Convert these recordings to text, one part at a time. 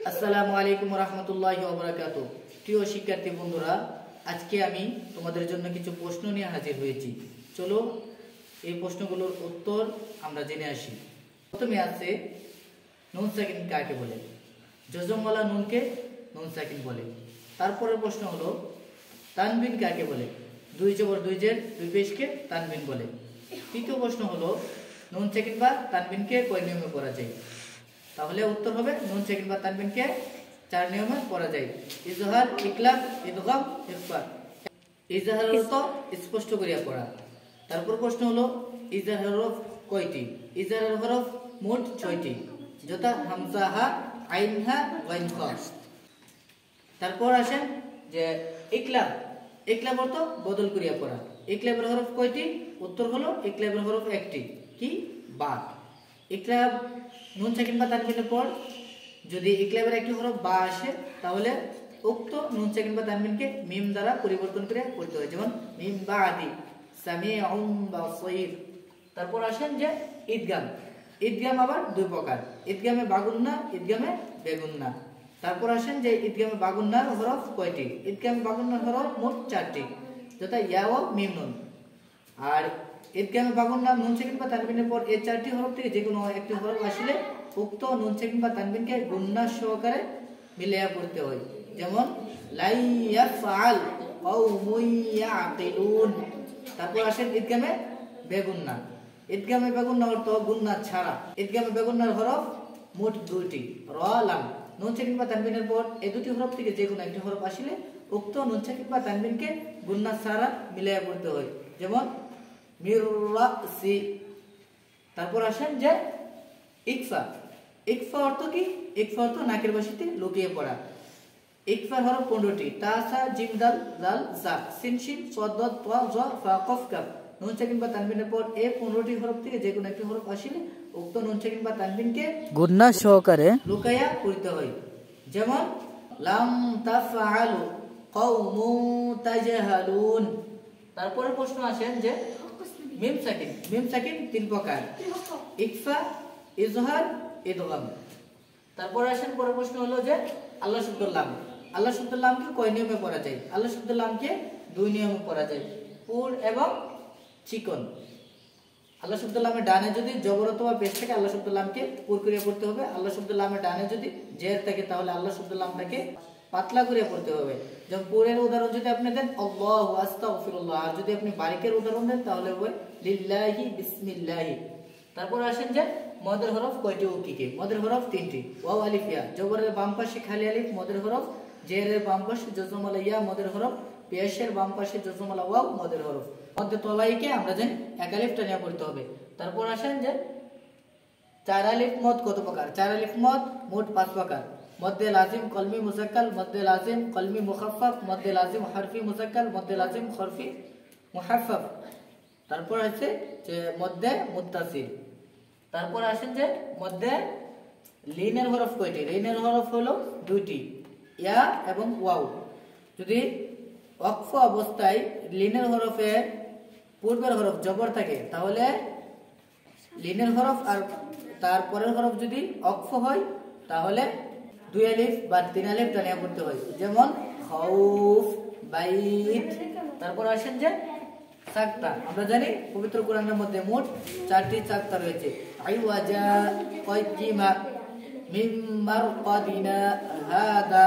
আসসালামু আলাইকুম রহমতুল্লাহি ওয়া বারাকাতুহু। প্রিয় শিক্ষার্থী বন্ধুরা, আজকে আমি তোমাদের জন্য কিছু প্রশ্ন নিয়ে হাজির হয়েছি। চলো এই প্রশ্নগুলোর উত্তর আমরা জেনে আসি। প্রথমে আছে নুন সাকিন কাকে বলে? জজমওয়ালা নুনকে নুন সাকিন বলে। তারপরের প্রশ্ন হলো তানবিন কাকে বলে? দুই জবর দুই জের দুই পেশকে তানবিন বলে। তৃতীয় প্রশ্ন হলো নুন সাকিন বা তানবিনকে কয় নিয়মে পড়া যায়? তাহলে উত্তর হবে নুন সাকিন বা তানবিনকে 4 নিয়মে পড়া যায়। ইজহার, ইকলাব, ইদগাম, ইখফা। ইজহার অর্থ স্পষ্ট করিয়া পড়া। তারপর প্রশ্ন হলো ইজহার হরফ কয়টি? ইজহার হরফ মোট 6টি, যথা হামজা, হা, আইন, হা, গাইন, খ। তারপর আসেন যে ইকলাব। ইকলাব অর্থ বদল করিয়া পড়া। ইকলাবের হরফ কয়টি? উত্তর হলো ইকলাবের হরফ একটি, কি? বা। ইকলাব নুন সাকিন বা তানবিনের পর যদি ইকলাবের একটি হরফ বা আসে তাহলে উক্ত নুন সাকিন বা তানবিনকে মিম দ্বারা পরিবর্তন করে পড়তে হয়, যেমন মিম বাদি সামিউন বাসীর। তারপর আসেন যে ঈদগাম। ঈদগাম আবার দুই প্রকার, ঈদগামে বাগুন্না, ঈদগামে বেগুন্না। তারপর আসেন যে ঈদগামে বাগুন্নার হরফ কয়টি? ঈদগামে বাগুন্নার হরফ মোট 4টি, যথা ইয়া ও মিম নুন। আর ঈদগামে বাগুন্না নুন সাকিন বা তানবিনের পর এই 4টি হরফ থেকে যে কোনো একটি হরফ আসলে উক্ত নুন সাকিন বা তানবিনকে গুন্না সহকারে মিলাইয়া পড়তে হয়, যেমন লা ইয়াফআল কওমুন ইয়াকিলুন। তারপর আসেন ঈদগামে বেগুন্না। ঈদগামে বেগুন্না অর্থ গুন্না ছাড়া। ঈদগামে বেগুন্নার হরফ মোট 2টি, র, লাম। নুন সাকিন বা তানবিনের পর এই দুটি হরফ থেকে যে কোনো একটি হরফ আসলে উক্ত নুন সাকিন বা তানবিনকে গুন্না ছাড়া মিলাইয়া পড়তে হয়, যেমন মিররাসি। তারপর আসেন যে ইকফা। ইকফা অর্থ কি? ইকফা অর্থ নাকের বাসিতে লুকিয়ে পড়া। ইকফার হরফ 15টি, তা, সা, জিম, দাল, জাল, জা, সিন, শিন, সাদ, দাদ, তা, জা, ফা, কফ, কাফ। নুন সাকিন বা তানবিনের পর এই 15টি হরফ থেকে যে কোনো একটি হরফ আসলে উক্ত নুন সাকিন বা তানবিনকে গুন্না সহকারে লুকাইয়া পড়তে হয়, যেমন লাম তাফআলু কওমুন তাজহালুন। তারপরে প্রশ্ন আসেন যে মিম সাকিন। মিম সাকিন 3 প্রকার, ইকফা, ইজহার, ইদগাম। তারপর আসেন পরের প্রশ্ন হলো যে আল্লাহ শব্দুল লাম। আল্লাহ শব্দুল লামকে কয় নিয়মে পড়া যায়? আল্লাহ শব্দুল লামকে 2 নিয়মে পড়া যায়, পুর এবং চিকন। আল্লাহ শব্দুল লামের ডানে যদি জবর অথবা পেশ থাকে আল্লাহ শব্দুল লামকে পুর করে পড়তে হবে। আল্লাহ শব্দুল লামের ডানে যদি জের থাকে তাহলে আল্লাহ শব্দুল লামটাকে পাতলা করে পড়তে হবে। যেমন পুরের উদাহরণ যদি আপনি দেন আল্লাহু আস্তাগফিরুল্লাহ, আর যদি আপনি বারিকের উদাহরণ দেন তাহলে হবে লিল্লাহি বিসমিল্লাহি। তারপর আসেন যে মদের হরফ কয়টি ও কি কি? মদের হরফ 3টি, ওয়াও, আলিফ, ইয়া। জবরের বাম পাশে খালি আলিফ মদের হরফ, জেরের বাম পাশে জজমালা ইয়া মদের হরফ, পেশের বাম পাশে জজমালা ওয়াও মদের হরফ। মধ্যে তলাইকে আমরা জানি এক আলিফ টানিয়া পড়তে হবে। তারপর আসেন যে 4 আলিফ মদ কত প্রকার? 4 আলিফ মদ মোট 5 প্রকার, মধ্যে লাজিম, কলমি মুসাক্কাল, মধ্যে লাজিম, কলমি মুখাফফাফ, মধ্যে লাজিম, হরফি মুসাক্কাল, মধ্যে লাজিম, হরফি মুহাফফাফ। তারপর আছে যে মধ্যে মুত্তাসিল। তারপর আসেন যে মধ্যে লিনের হরফ কয়টি? লিনের হরফ হলো 2টি, ইয়া এবং ওয়াও। যদি ওয়াকফ অবস্থায় লিনের হরফে পূর্বের হরফ জবর থাকে তাহলে লিনের হরফ আর তারপরের হরফ যদি ওয়াকফ হয় তাহলে 2 আলিফ বা 3 আলিফ টানিয়া পড়তে হয়, যেমন খাউফ, বাইত। তারপর আসেন যে সাকতা। আমরা জানি পবিত্র কোরআনের মধ্যে মোট 4টি সাকতা রয়েছে, আইওয়াজা, কয়কিমা, মিম মারকাদিনা, হাদা,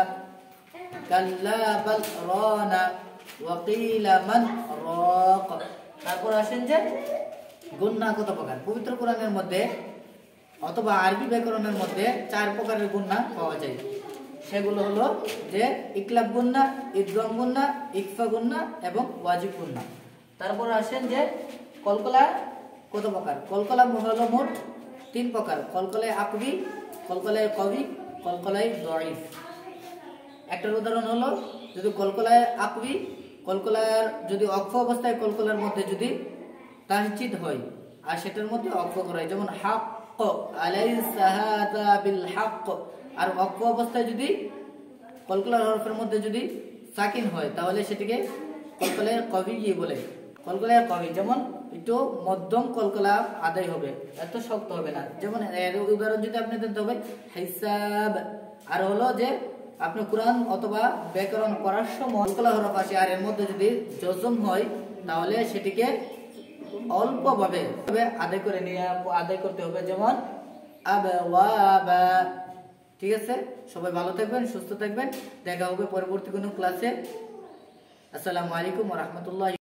কাল্লা বাল রানা, ওয়া কিলা মান রাক। তারপর আসেন যে গুন্না কত প্রকার? পবিত্র কোরআনের মধ্যে অথবা আরবি ব্যাকরণের মধ্যে 4 প্রকারের গুন্না পাওয়া যায়। সেগুলো হলো যে ইকলাব গুন্না, ইদগাম গুন্না, ইকফা গুন্না এবং ওয়াজিব গুন্না। তারপর আসেন যে কলকলা কত প্রকার? কলকলা হলো মোট 3 প্রকার, কলকলায় আকবি, কলকলায় কবি, কলকলায় দঈফ। একটার উদাহরণ হলো যদি কলকলায় আকবি, কলকলার যদি অক্ফ অবস্থায় কলকলার মধ্যে যদি তাহজিদ হয় আর সেটার মধ্যে অক্ফ করা হয়, যেমন হাক্ক, আলাইসা হাযা বিল হাক্ক। আর অক্ফ অবস্থায় যদি কলকলার হরফের মধ্যে যদি সাকিন হয় তাহলে সেটিকে কলকলায় কবি কি বলে? কলকলায় কবি। যেমন একটু মধ্যম কলকলা আদায় হবে, এত শক্ত হবে না। যেমন এর উদাহরণ যদি আপনি দিতে হবে হিসাব, আর হলো যে আপনি কোরআন অথবা ব্যাকরণ পড়ার সময় কলা হরফ আসে আর এর মধ্যে যদি জজম হয় তাহলে সেটিকে অল্পভাবে আদায় করতে হবে, যেমন আবওয়াবা। ঠিক আছে, সবাই ভালো থাকবেন, সুস্থ থাকবেন, দেখা হবে পরবর্তী কোনো ক্লাসে। আসসালামু আলাইকুম ওয়া রাহমাতুল্লাহি।